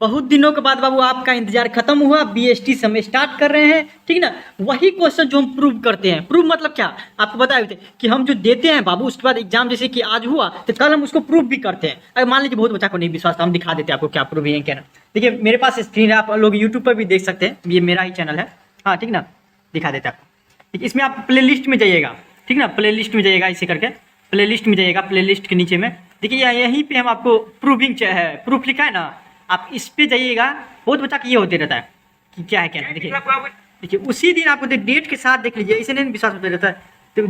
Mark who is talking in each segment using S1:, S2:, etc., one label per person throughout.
S1: बहुत दिनों के बाद बाबू आपका इंतजार खत्म हुआ, बीएसटी से हम स्टार्ट कर रहे हैं, ठीक ना। वही क्वेश्चन जो हम प्रूव करते हैं, प्रूव मतलब क्या, आपको बताए थे कि हम जो देते हैं बाबू, उसके बाद एग्जाम जैसे कि आज हुआ तो कल हम उसको प्रूव भी करते हैं। अगर मान लीजिए बहुत बच्चा को नहीं विश्वास था, हम दिखा देते हैं आपको क्या प्रूव है क्या ना। देखिए मेरे पास स्क्रीन है, आप लोग यूट्यूब पर भी देख सकते हैं, ये मेरा ही चैनल है, हाँ ठीक ना, दिखा देते हैं आपको। ठीक, इसमें आप प्ले लिस्ट में जाइएगा, ठीक ना, प्ले लिस्ट में जाइएगा, इसे करके प्ले लिस्ट में जाइएगा, प्ले लिस्ट के नीचे में देखिए यहीं पे हम आपको प्रूविंग है, प्रूफ लिखा है ना, आप इस पे जाइएगा। बहुत बच्चा का ये होते रहता है कि क्या है क्या नहीं। देखिए उसी दिन आपको डेट के साथ देख लीजिए, इसे नहीं विश्वास होता रहता है तो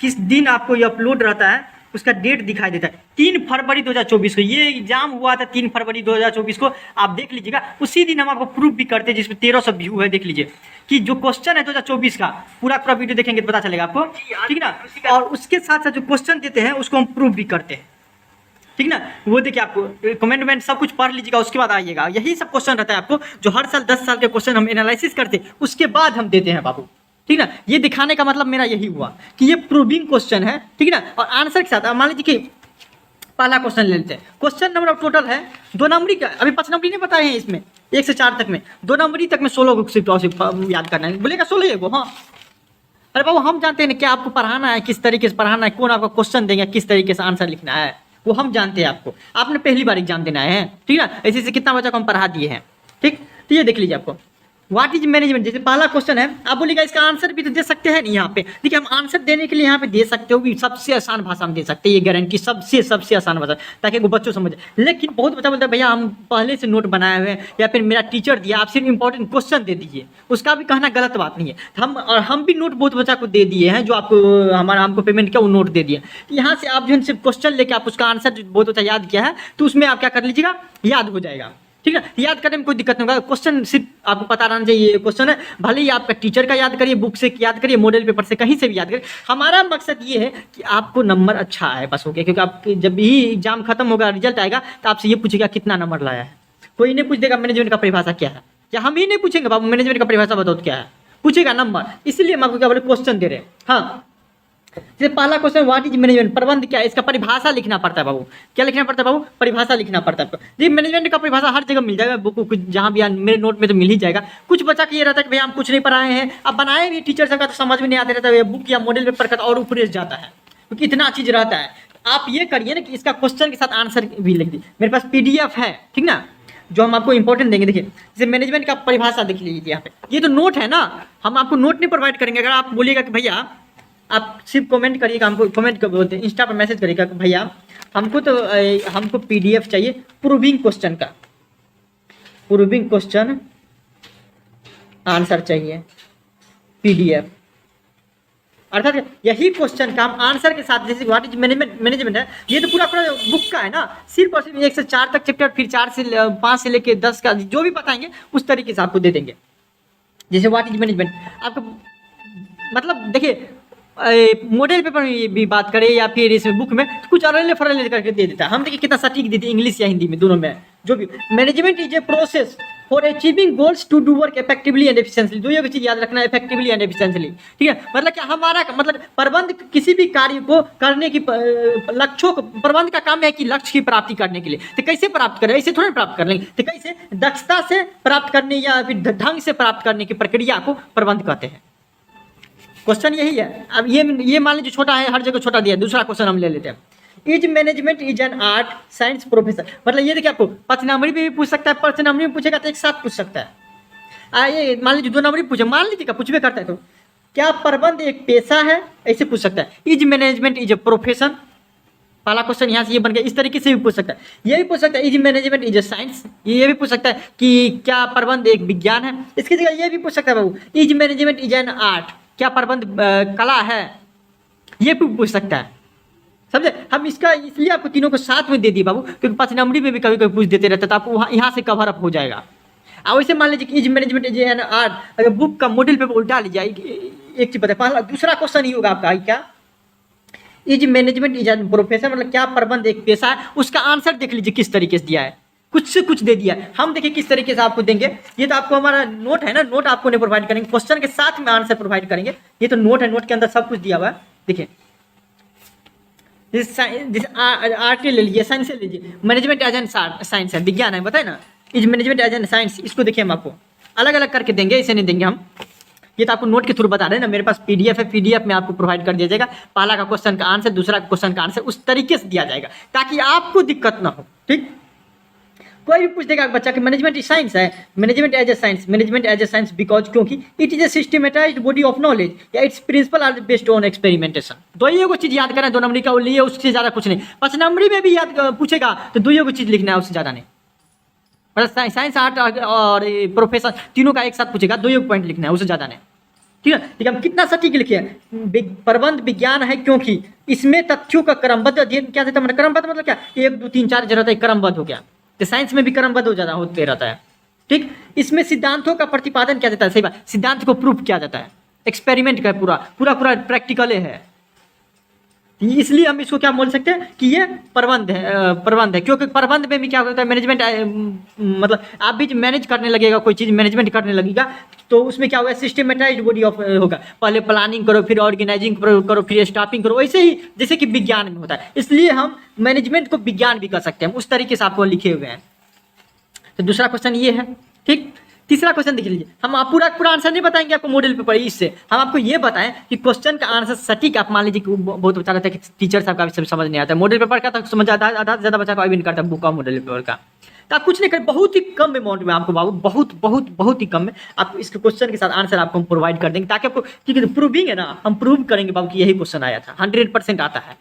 S1: किस दिन आपको ये अपलोड रहता है उसका डेट दिखाई देता है। 3 फरवरी 2024 को ये एग्जाम हुआ था, 3 फरवरी 2024 को आप देख लीजिएगा। उसी दिन हम आपको प्रूफ भी करते हैं जिसमें 1300 व्यू है। देख लीजिए कि जो क्वेश्चन है 2024 का पूरा वीडियो देखेंगे तो पता चलेगा आपको, ठीक ना। और उसके साथ साथ जो क्वेश्चन देते हैं उसको हम प्रूफ भी करते हैं, ठीक ना। वो देखिए आपको कमेंट सब कुछ पढ़ लीजिएगा, उसके बाद आइएगा। यही सब क्वेश्चन रहता है आपको, जो हर साल 10 साल के क्वेश्चन हम एनालिसिस करते हैं उसके बाद हम देते हैं बाबू, ठीक ना। ये दिखाने का मतलब मेरा यही हुआ कि ये प्रूविंग क्वेश्चन है, ठीक ना। और आंसर के साथ मान लीजिए कि पहला क्वेश्चन ले लेते हैं। क्वेश्चन नंबर ऑफ टोटल है 2 नंबरी का, अभी 5 नंबरी नहीं बताए हैं इसमें, 1 से 4 तक में 2 नंबरी तक में 16 याद करना है। बोलेगा 16 है वो, हाँ। अरे बाबू हम जानते हैं क्या आपको पढ़ाना है, किस तरीके से पढ़ाना है, कौन आपको क्वेश्चन देंगे, किस तरीके से आंसर लिखना है, वो हम जानते हैं। आपने पहली बार एग्जाम देना है, ठीक ना। ऐसे ऐसे कितना बच्चा को हम पढ़ा दिए हैं, ठीक। तो ये देख लीजिए आपको व्हाट इज मैनेजमेंट, जैसे पहला क्वेश्चन है, आप बोलिएगा इसका आंसर भी तो दे सकते हैं नहीं। यहाँ पे देखिए हम आंसर देने के लिए यहाँ पे दे सकते हो भी, सबसे आसान भाषा में दे सकते हैं, ये गारंटी सबसे आसान भाषा, ताकि वो बच्चों समझे। लेकिन बहुत बच्चा बोलता है भैया हम पहले से नोट बनाए हुए हैं या फिर मेरा टीचर दिया, आप सिर्फ इंपॉर्टेंट क्वेश्चन दे दीजिए, उसका भी कहना गलत बात नहीं है। हम भी नोट बहुत बच्चा को दे दिए हैं, जो आपको हमको पेमेंट किया वो नोट दे दिए। यहाँ से आप जो है सिर्फ क्वेश्चन लेके आप उसका आंसर बहुत बच्चा याद किया है तो उसमें आप क्या कर लीजिएगा, याद हो जाएगा, ठीक है। याद करने में कोई दिक्कत नहीं होगा। क्वेश्चन सिर्फ आपको पता रहना चाहिए ये क्वेश्चन है, भले ही आपका टीचर का याद करिए, बुक से याद करिए, मॉडल पेपर से कहीं से भी याद करिए। हमारा मकसद ये है कि आपको नंबर अच्छा आए, बस हो गया। क्योंकि आप जब भी एग्जाम खत्म होगा, रिजल्ट आएगा तो आपसे ये पूछेगा कितना नंबर लाया है। कोई नहीं पूछ देगा मैनेजमेंट का परिभाषा क्या है, या हम ही नहीं पूछेंगे बाबू मैनेजमेंट का परिभाषा बताओ क्या है, पूछेगा नंबर। इसलिए हम आपको क्या बोले क्वेश्चन दे रहे हैं। हाँ जैसे पहला क्वेश्चन व्हाट इज मैनेजमेंट, प्रबंध क्या है, इसका परिभाषा लिखना पड़ता है बाबू। क्या लिखना पड़ता है बाबू, परिभाषा लिखना पड़ता है। जी मैनेजमेंट का परिभाषा हर जगह मिल जाएगा, बुक जहाँ भी मेरे नोट में तो मिल ही जाएगा। कुछ बच्चा का ये रहता है कि भैया हम कुछ नहीं पढ़ाए हैं, अब बनाए भी टीचर सबका तो समझ में नहीं आते रहता है, बुक या मॉडल पेपर का और ऊपर जाता है, क्योंकि इतना चीज रहता है। आप ये करिए ना कि इसका क्वेश्चन के साथ आंसर भी लिख दी। मेरे पास PDF है, ठीक ना, जो हम आपको इंपॉर्टेंट देंगे। देखिए जैसे मैनेजमेंट का परिभाषा देख लीजिए यहाँ पे, ये तो नोट है ना, हम आपको नोट नहीं प्रोवाइड करेंगे। अगर आप बोलिएगा कि भैया आप सिर्फ कमेंट करिएगा, हमको कमेंट कर बोलते हैं, इंस्टा पर मैसेज करिएगा कि भैया हमको PDF चाहिए प्रूविंग क्वेश्चन का, प्रूविंग क्वेश्चन आंसर चाहिए PDF। अर्थात यही क्वेश्चन का हम आंसर के साथ, जैसे व्हाट इज मैनेजमेंट है, ये तो पूरा बुक का है ना, सिर्फ और सिर्फ 1 से 4 तक चैप्टर, फिर 5 से लेके 10 का जो भी बताएंगे उस तरीके से आपको दे देंगे। जैसे व्हाट इज मैनेजमेंट आपको मतलब देखिए मॉडल पेपर में भी बात करें या फिर इस बुक में तो कुछ अरले फरले करके दे देता है। हम देखिए कितना सटीक देते हैं, इंग्लिश या हिंदी में दोनों में जो भी। Management is a process for achieving goals to do work effectively and efficiently. दो ये चीज याद रखना, इफेक्टिवली एंड एफिशिएंटली, ठीक है। मतलब क्या हमारा मतलब प्रबंध किसी भी कार्य को करने की लक्ष्यों को, प्रबंध का काम है कि लक्ष्य की प्राप्ति करने के लिए। तो कैसे प्राप्त करें, ऐसे थोड़ी प्राप्त कर लेंगे, तो कैसे दक्षता से प्राप्त करने या फिर ढंग से प्राप्त करने की प्रक्रिया को प्रबंध कहते हैं। क्वेश्चन यही है। अब ये मान लीजिए छोटा है, हर जगह छोटा दिया। दूसरा क्वेश्चन हम ले लेते हैं, is management is an art science profession. मतलब ये देखिए आपको 5 नंबरी पे भी पूछ सकता है, 5 नंबरी में पूछेगा तो एक साथ पूछ सकता है। ये मान लीजिए 2 नंबरी पूछे, मान लीजिएगा कुछ भी करता है तो क्या प्रबंध एक पेशा है, ऐसे पूछ सकता है। Is management is a profession, पहला क्वेश्चन यहाँ से ये बन गया। इस तरीके से भी पूछ सकता है। ये भी पूछ सकता है is management is A science, ये भी पूछ सकता है कि क्या प्रबंध एक विज्ञान है। इसकी जगह ये भी पूछ सकता है बाबू is management is an art, क्या प्रबंध कला है, ये भी पूछ सकता है। समझे, हम इसका इसलिए आपको तीनों को साथ में दे दिए बाबू, क्योंकि 5 नंबरी में भी कभी कभी पूछ देते रहता है, तो आपको वहाँ यहाँ से कवर अप हो जाएगा। अब वैसे मान लीजिए कि is management is an art, अगर बुक का मॉडल पेपर उल्टा लीजिए, एक चीज बताए, पहला दूसरा क्वेश्चन ही होगा आपका क्या, is management is N profession, मतलब क्या प्रबंध एक पेशा है। उसका आंसर देख लीजिए किस तरीके से दिया है, कुछ से कुछ दे दिया है। हम देखिए किस तरीके से आपको देंगे। ये तो आपको हमारा नोट है ना, नोट आपको नहीं प्रोवाइड करेंगे, क्वेश्चन के साथ में आंसर प्रोवाइड करेंगे। ये तो नोट है, नोट के अंदर सब कुछ दिया हुआ है। देखिए आर्ट ले लीजिए, साइंस ले लीजिए, मैनेजमेंट एज एन साइंस है, विज्ञान है, बताए ना। Is management as an science, इसको देखिए हम आपको अलग अलग करके देंगे, इसे नहीं देंगे हम, ये तो आपको नोट के थ्रू बता रहे हैं ना, मेरे पास पीडीएफ है, पीडीएफ में आपको प्रोवाइड कर दिया जाएगा, पहला का क्वेश्चन का आंसर, दूसरा क्वेश्चन का आंसर, उस तरीके से दिया जाएगा ताकि आपको दिक्कत ना हो। ठीक, कोई भी पूछ देगा बच्चा कि मैनेजमेंट साइंस है, management as a science, management as a science because क्योंकि it is a systematised body of knowledge या its principle are based on experimentation. दो ही को चीज याद करें, 2 नंबरी का लिए, उससे ज्यादा कुछ नहीं। 5 नंबरी में भी याद पूछेगा तो 2 को चीज लिखना है, उससे ज्यादा नहीं। मतलब साइंस आर्ट और प्रोफेशन तीनों का एक साथ पूछेगा, 2 पॉइंट लिखना है, उससे ज्यादा नहीं। ठीक है, ठीक है, हम कितना सटीक लिखे, प्रबंध विज्ञान है क्योंकि इसमें तथ्यों का क्रमबद्ध अध्ययन क्या देता है, मतलब क्रमबद्ध मतलब क्या, 1 2 3 4 जरूरत है, क्रमबद्ध हो गया, तो साइंस में भी क्रमबद्ध हो जाता होते रहता है। ठीक, इसमें सिद्धांतों का प्रतिपादन किया जाता है, सही बात, सिद्धांत को प्रूफ किया जाता है, एक्सपेरिमेंट का पूरा प्रैक्टिकल है, इसलिए हम इसको क्या बोल सकते हैं कि ये प्रबंध है, क्योंकि प्रबंध में भी क्या होता है, मैनेजमेंट, मतलब आप भी मैनेज करने लगेगा, कोई चीज़ मैनेजमेंट करने लगेगा तो उसमें क्या होगा, सिस्टमेटाइज्ड बॉडी ऑफ होगा, पहले प्लानिंग करो, फिर ऑर्गेनाइजिंग करो, फिर स्टाफिंग करो, वैसे ही जैसे कि विज्ञान में होता है, इसलिए हम मैनेजमेंट को विज्ञान भी कर सकते हैं, उस तरीके से आपको लिखे हुए हैं। तो दूसरा क्वेश्चन ये है। ठीक, तीसरा क्वेश्चन देख लीजिए, हम आप पूरा आंसर नहीं बताएंगे आपको मॉडल पेपर, इससे हम आपको ये बताएं कि क्वेश्चन का आंसर सटीक, आप मान लीजिए कि बहुत बच्चा रहता है कि टीचर साहब का भी समझ नहीं आता है, मॉडल पेपर का तो समझ आधा से ज़्यादा बच्चा को भी नहीं करता बुक का मॉडल पेपर का, तो आप कुछ नहीं करें, बहुत ही कम अमाउंट में आपको बाबू, बहुत ही कम में आपको इस क्वेश्चन के साथ आंसर आपको हम प्रोवाइड कर देंगे, ताकि आपको, क्योंकि प्रूविंग है ना, हम प्रूव करेंगे बाबू कि यही क्वेश्चन आया था, 100% आता है,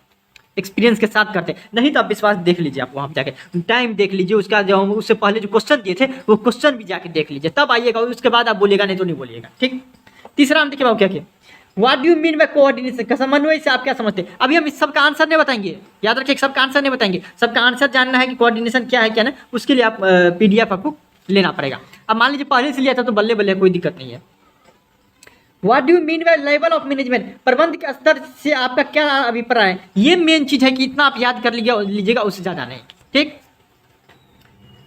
S1: एक्सपीरियंस के साथ करते हैं, नहीं तो आप विश्वास देख लीजिए, आप वहाँ जाके टाइम देख लीजिए, उसका जो उससे पहले जो क्वेश्चन दिए थे वो क्वेश्चन भी जाके देख लीजिए, तब आइएगा, उसके बाद आप बोलिएगा, नहीं तो नहीं बोलिएगा। ठीक, तीसरा हम देखिए बाबू क्या किया, what do you mean by coordination, का समन्वय से आप क्या समझते हैं, अभी हम इस सबका आंसर नहीं बताएंगे, याद रखिए सबका आंसर नहीं बताएंगे, सबका आंसर जानना है कि कोऑर्डिनेशन क्या है क्या ना, उसके लिए आप पीडीएफ आपको लेना पड़ेगा। अब मान लीजिए पहले से लिया था तो बल्ले बल्ले, कोई दिक्कत नहीं है। What do you mean by level of management, प्रबंध के स्तर से आपका क्या अभिप्राय है, ये मेन चीज है कि इतना आप याद कर लीजिएगा, उससे ज्यादा नहीं। ठीक,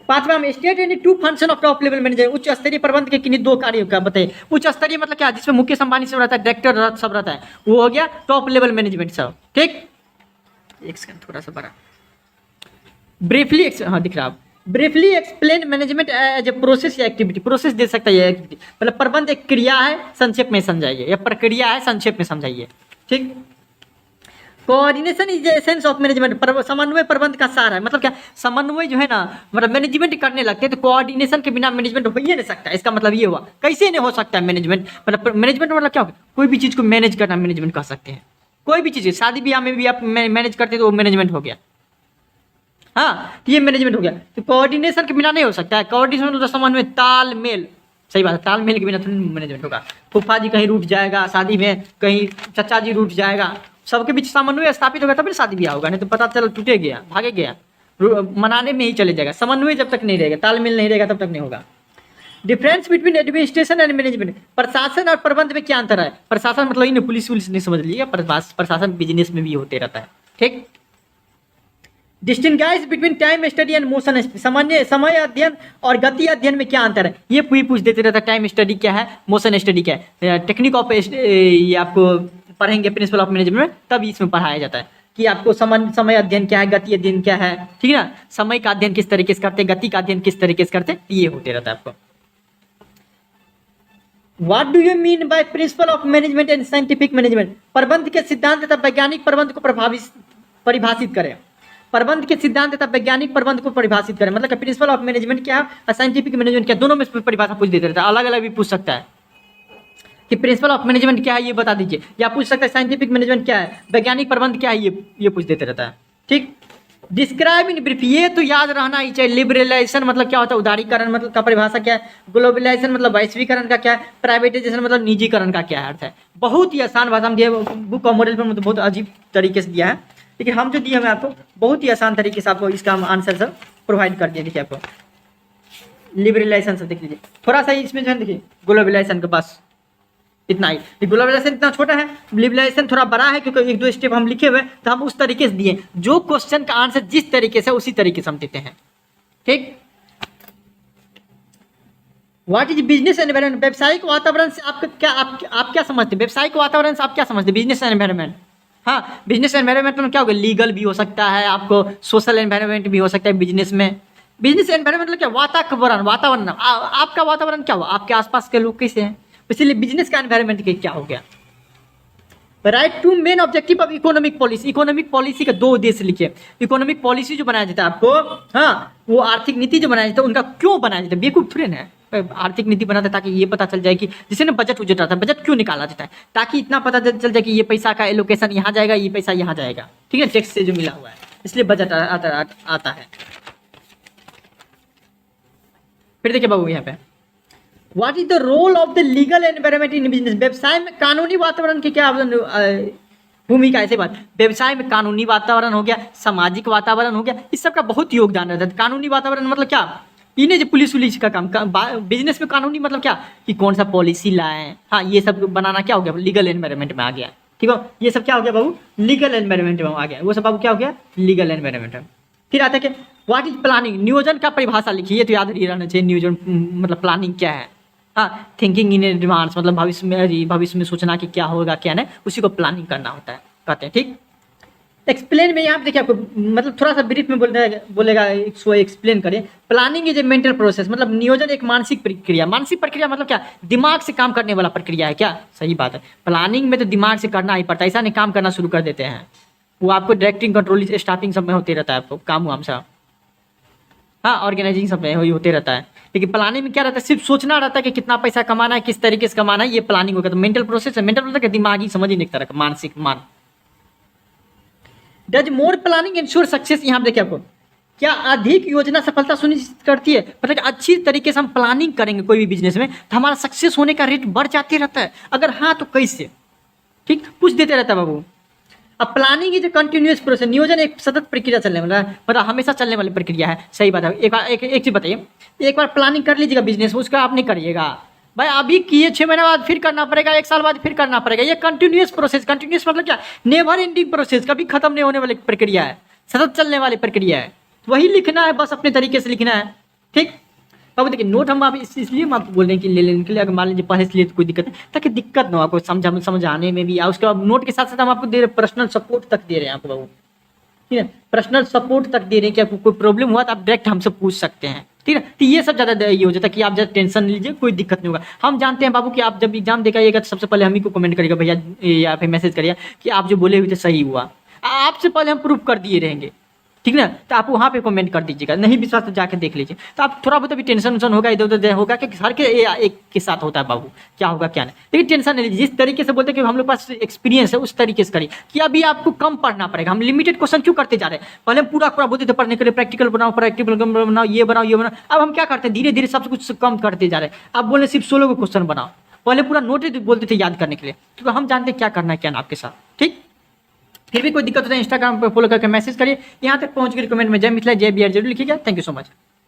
S1: 5वां हम state and 2 function of top level manager, उच्च स्तरीय प्रबंध के किन्हीं 2 कार्यों का बताइए। उच्च स्तरीय मतलब क्या, जिसमें मुकेश अंबानी सब रहता है, डायरेक्टर सब रहता है, वो हो गया टॉप लेवल मैनेजमेंट सब। ठीक, एक सेकंड थोड़ा सा बड़ा, ब्रीफली, हाँ दिख रहा है, briefly explain management as a process या एक्टिविटी, प्रोसेस दे सकता है एक्टिविटी, मतलब प्रबंध एक क्रिया है, संक्षेप में समझाइए, या प्रक्रिया है, संक्षेप में समझाइए। ठीक, coordination is essence of management, समन्वय प्रबंध का सार है, मतलब क्या, समन्वय जो है ना, मतलब मैनेजमेंट करने लगते हैं तो कोऑर्डिनेशन के बिना मैनेजमेंट हो ही नहीं सकता, इसका मतलब ये हुआ, कैसे नहीं हो सकता है मैनेजमेंट, मतलब मैनेजमेंट मतलब क्या होगा, कोई भी चीज़ को मैनेज करना मैनेजमेंट कह सकते हैं, कोई भी चीज़, शादी ब्याह में भी आप मैनेज करते हैं तो वो मैनेजमेंट हो गया, हाँ, ये मैनेजमेंट हो गया। तो कोऑर्डिनेशन के बिना नहीं हो सकता है, कोऑर्डिनेशन मतलब समन्वय, तालमेल, सही बात है, तालमेल के बिना थोड़ी मैनेजमेंट होगा, फूफा जी कहीं रूठ जाएगा शादी में, कहीं चाचा जी रूठ जाएगा, सबके बीच समन्वय स्थापित होगा तभी शादी ब्याह होगा, नहीं तो पता चला टूटे गया, भागे गया, मनाने में ही चले जाएगा, समन्वय जब तक नहीं रहेगा, तालमेल नहीं रहेगा तब तक नहीं होगा। Difference between administration and management, प्रशासन और प्रबंध में क्या अंतर है, प्रशासन मतलब इन पुलिस नहीं समझ लीजिए, प्रशासन बिजनेस में भी होते रहता है। ठीक, distinguish between time study and motion, सामान्य समय अध्ययन और गति अध्ययन में क्या अंतर है, ये पूछ देते रहता है, टाइम स्टडी क्या है, मोशन स्टडी क्या है, टेक्निक ऑफ, ये आपको पढ़ेंगे प्रिंसिपल ऑफ मैनेजमेंट में, तब इसमें पढ़ाया जाता है कि आपको समय अध्ययन क्या है, गति अध्ययन क्या है, ठीक है ना, समय का अध्ययन किस तरीके से करते हैं, गति का अध्ययन किस तरीके से करते हैं, ये होते रहता है आपको। What do you mean by principle of management and scientific management, प्रबंध के सिद्धांत तथा वैज्ञानिक प्रबंध को परिभाषित करें, प्रबंध के सिद्धांत तथा वैज्ञानिक प्रबंध को परिभाषित करें, मतलब प्रिंसिपल ऑफ मैनेजमेंट क्या है और साइंटिफिक मैनेजमेंट क्या, दोनों में परिभाषा पूछ देते रहता है, अलग अलग भी पूछ सकता है कि प्रिंसिपल ऑफ मैनेजमेंट क्या है ये बता दीजिए, या पूछ सकता है साइंटिफिक मैनेजमेंट क्या है, वैज्ञानिक प्रबंध क्या है, ये पूछ देते रहता है। ठीक, डिस्क्राइब इन ब्रीफ, ये तो याद रहना ही चाहिए। लिबरलाइजेशन मतलब क्या होता है, उदारीकरण मतलब का परिभाषा क्या है, ग्लोबलाइजेशन मतलब वैश्वीकरण का क्या है, प्राइवेटाइजेशन मतलब निजीकरण का क्या अर्थ है। बहुत ही आसान भाषा में दिया, बुक ऑफ मॉडल पर मतलब बहुत अजीब तरीके से दिया है, लेकिन हम जो दिए हमें आपको बहुत ही आसान तरीके से आपको इसका हम आंसर सब प्रोवाइड कर दिया। देखिए आपको लिबरलाइजेशन सब देख लीजिए, थोड़ा सा इसमें जो है देखिए ग्लोबलाइजेशन का बस इतना ही, ग्लोबलाइजेशन इतना छोटा है, लिबरलाइजेशन थोड़ा बड़ा है क्योंकि एक दो स्टेप हम लिखे हुए तो हम उस तरीके से दिए, जो क्वेश्चन का आंसर जिस तरीके से उसी तरीके से हम देते हैं। ठीक, व्हाट इज बिजनेस एनवायरनमेंट, व्यवसायिक वातावरण से आपका क्या आप क्या समझते हैं, व्यवसायिक वातावरण से आप क्या समझते हैं, बिजनेस एनवायरनमेंट। हाँ, बिजनेस एनवायरनमेंट में क्या होगा, लीगल भी हो सकता है, आपको सोशल एनवायरनमेंट भी हो सकता है बिजनेस में, बिजनेस एनवायरमेंट मतलब क्या, वातावरण, वातावरण आपका वातावरण क्या हुआ, आपके आसपास के लोग कैसे हैं, इसलिए बिजनेस का एनवायरमेंट क्या हो गया। Write two main objective of economic policy, economic policy का 2 उद्देश्य लिखिए। इकोनॉमिक पॉलिसी जो बनाया जाता है आपको, हाँ, वो आर्थिक नीति जो बनाया जाता है उनका क्यों बनाया जाता है, बेवकूफ थोड़े ना है। आर्थिक नीति बनाते ताकि ये पता चल जाए कि जैसे ना बजट उजट आता है, बजट क्यों निकाला जाता है, ताकि इतना पता चल जाए कि ये पैसा का एलोकेशन यहाँ जाएगा, ये पैसा यहाँ जाएगा, ठीक है, टैक्स से जो मिला हुआ है, इसलिए बजट आता है। फिर देखिए बाबू यहाँ पे, what is the role of the legal environment in business, व्यवसाय में कानूनी वातावरण की क्या भूमिका, ऐसे बात, व्यवसाय में कानूनी वातावरण हो गया, सामाजिक वातावरण हो गया, इस सब का बहुत योगदान रहता है। कानूनी वातावरण मतलब क्या, इन्हें जो पुलिस उलिस का काम, बिजनेस में कानूनी मतलब क्या कि कौन सा पॉलिसी लाए, हाँ, ये सब बनाना क्या हो गया, लीगल एनवायरमेंट में आ गया, ठीक है, ये सब क्या हो गया बाबू, लीगल एनवायरमेंट में आ गया, वो सब बाबू क्या हो गया, लीगल एनवायरमेंट में। फिर आता है कि व्हाट इज प्लानिंग, नियोजन का परिभाषा लिखिए, तो याद रहना चाहिए नियोजन मतलब प्लानिंग क्या है, हाँ, थिंकिंग इन एडवांस मतलब भविष्य में सोचना कि क्या होगा क्या नहीं, उसी को प्लानिंग करना होता है, कहते हैं, ठीक। एक्सप्लेन में यहाँ पे देखिए आपको मतलब थोड़ा सा ब्रीफ में बोलेगा इसको एक्सप्लेन करें। Planning is a mental process, मतलब नियोजन एक मानसिक प्रक्रिया, मानसिक प्रक्रिया मतलब क्या, दिमाग से काम करने वाला प्रक्रिया है क्या, सही बात है। प्लानिंग में तो दिमाग से करना ही पड़ता है, ऐसा नहीं काम करना शुरू कर देते हैं, वो आपको डायरेक्टिंग कंट्रोलिंग स्टाफिंग सब में होते रहता है, आपको काम वाम सब, हाँ, ऑर्गेनाइजिंग सब में वही होते रहता है। लेकिन प्लानिंग में क्या रहता है, सिर्फ सोचना रहता है कि कितना पैसा कमाना है, किस तरीके से कमाना है, ये प्लानिंग होगा। तो मेंटल प्रोसेस है, मेंटल प्रोसेस दिमागी समझ ही नहीं तरह का, मानसिक मान। Does more planning ensure success, यहाँ देखिए आपको, क्या अधिक योजना सफलता सुनिश्चित करती है, मतलब अच्छी तरीके से हम प्लानिंग करेंगे कोई भी बिजनेस में तो हमारा सक्सेस होने का रेट बढ़ जाते रहता है, अगर हाँ तो कैसे, ठीक, पूछ देते रहता है बाबू। अब प्लानिंग इज कंटिन्यूअस प्रोसेस, नियोजन एक सतत प्रक्रिया चलने वाला है, मतलब हमेशा चलने वाली प्रक्रिया है, सही बात है। एक चीज बताइए, एक बार प्लानिंग कर लीजिएगा बिजनेस, उसका आप नहीं करिएगा भाई, अभी किए 6 महीने बाद फिर करना पड़ेगा, 1 साल बाद फिर करना पड़ेगा, ये कंटिन्यूअस प्रोसेस, कंटिन्यूअस मतलब क्या, नेवर एंडिंग प्रोसेस, कभी खत्म नहीं होने वाली प्रक्रिया है, सतत चलने वाली प्रक्रिया है, वही लिखना है, बस अपने तरीके से लिखना है, ठीक। अब देखिए नोट हम आप इसलिए हम आपको बोल रहे हैं कि ले लेने के लिए, अगर मान लीजिए पढ़े इसलिए तो कोई दिक्कत नहीं, ताकि दिक्कत ना हो आपको समझाने में भी, और उसके बाद नोट के साथ साथ हम आपको दे रहे पर्सनल सपोर्ट तक दे रहे हैं आपको बाबू, ठीक है, पर्सनल सपोर्ट तक दे रहे हैं कि आपको कोई प्रॉब्लम हुआ तो आप डायरेक्ट हमसे पूछ सकते हैं, ठीक है। तो ये सब ज़्यादा ये हो जाता है कि आप ज़्यादा टेंशन लीजिए, कोई दिक्कत नहीं होगा। हम जानते हैं बाबू कि आप जब एग्जाम देकर आइएगा तो सबसे पहले हम ही को कमेंट करिएगा भैया, या फिर मैसेज करिएगा कि आप जो बोले हुए थे सही हुआ, आपसे पहले हम प्रूफ कर दिए रहेंगे, ठीक ना। तो आप वहाँ पे कमेंट कर दीजिएगा, नहीं विश्वास तो जाके देख लीजिए। तो आप थोड़ा बहुत अभी टेंशन वेंशन होगा, इधर उधर होगा कि हर के एक के साथ होता है बाबू, क्या होगा क्या नहीं, लेकिन टेंशन नहीं लीजिए। जिस तरीके से बोलते हैं कि हम लोग पास एक्सपीरियंस है, उस तरीके से करिए कि अभी आपको कम पढ़ना पड़ेगा। हम लिमिटेड क्वेश्चन क्यों करते जा रहे हैं, पहले हम पूरा बोलते थे पढ़ने के लिए, प्रैक्टिकल बनाओ, प्रैक्टिकल बनाओ, ये बनाओ, ये बनाओ। अब हम क्या करते हैं, धीरे धीरे सब कुछ कम करते जा रहे हैं। अब बोले सिर्फ 16 को क्वेश्चन बनाओ, पहले पूरा नोट बोलते थे याद करने के लिए, क्योंकि हम जानते हैं क्या करना है क्या ना आपके साथ, ठीक। फिर भी कोई दिक्कत होता है इंस्टाग्राम पर फॉलो करके मैसेज करिए। यहाँ तक पहुँच के कमेंट में जय मिथिला जय बिहार जरूर लिखिएगा। Thank you so much.